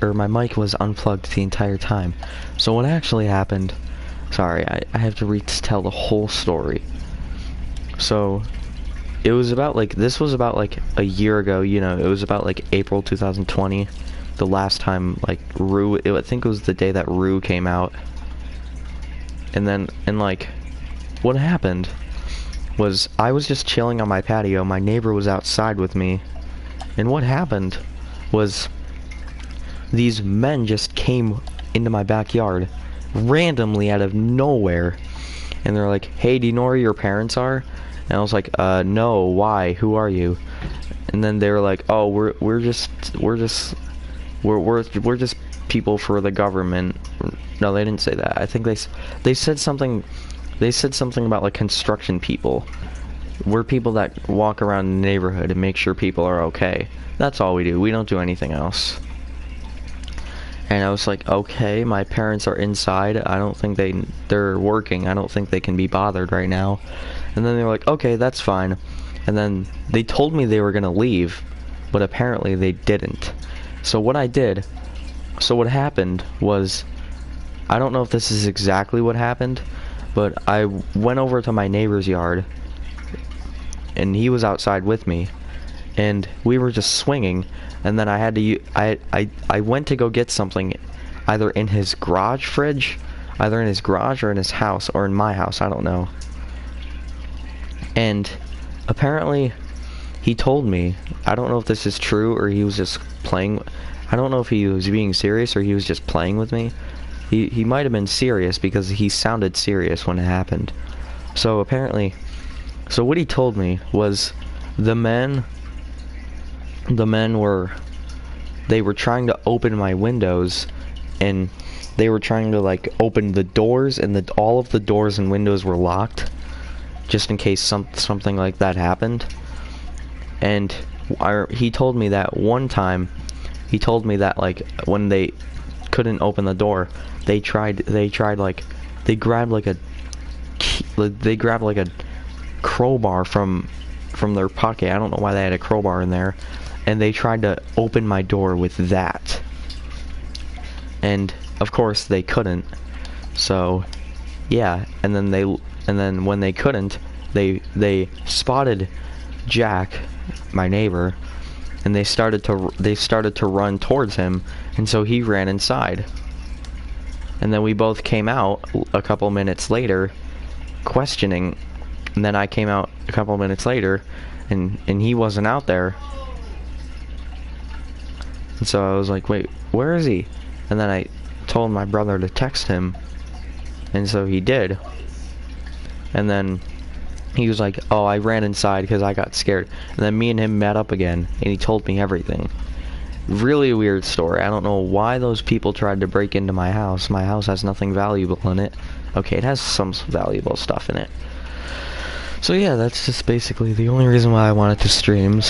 my mic was unplugged the entire time. So what actually happened, sorry, I have to retell the whole story. So it was about like, this was about like a year ago, you know, it was about like April 2020, the last time like I think it was the day that Rue came out. And like, what happened was I was just chilling on my patio, my neighbor was outside with me, and what happened was these men just came into my backyard randomly out of nowhere, and they're like, "Hey, do you know where your parents are?" And I was like, no, why? Who are you?" And then they were like, "Oh, we're just people for the government." No, they didn't say that. I think they said something. They said something about like construction people. We're people that walk around the neighborhood and make sure people are okay. That's all we do. We don't do anything else. And I was like, okay, my parents are inside. I don't think they're working. I don't think they can be bothered right now. And then they were like, okay, that's fine. And then they told me they were gonna leave, but apparently they didn't. So what happened was, I don't know if this is exactly what happened, but I went over to my neighbor's yard, and he was outside with me, and we were just swinging, and then I went to go get something, either in his garage or in his house, or in my house, I don't know. And apparently he told me, I don't know if this is true or he was just playing, I don't know if he was being serious or he was just playing with me. He might have been serious because he sounded serious when it happened. So apparently, so what he told me was the men were trying to open my windows, and they were trying to like open the doors, and all of the doors and windows were locked just in case something like that happened. And he told me that one time, he told me that like when they couldn't open the door, they grabbed like a crowbar from their pocket. I don't know why they had a crowbar in there, and they tried to open my door with that. And of course they couldn't. So yeah, and then when they couldn't, they spotted Jack, my neighbor, and they started to run towards him, and so he ran inside. And then we both came out a couple minutes later questioning, and then I came out a couple minutes later, and he wasn't out there. And so I was like, wait, where is he? And then I told my brother to text him, and so he did. And then he was like, oh, I ran inside because I got scared. And then me and him met up again, and he told me everything. Really weird story. I don't know why those people tried to break into my house. My house has nothing valuable in it. Okay, it has some valuable stuff in it. So yeah, that's just basically the only reason why I wanted to stream. So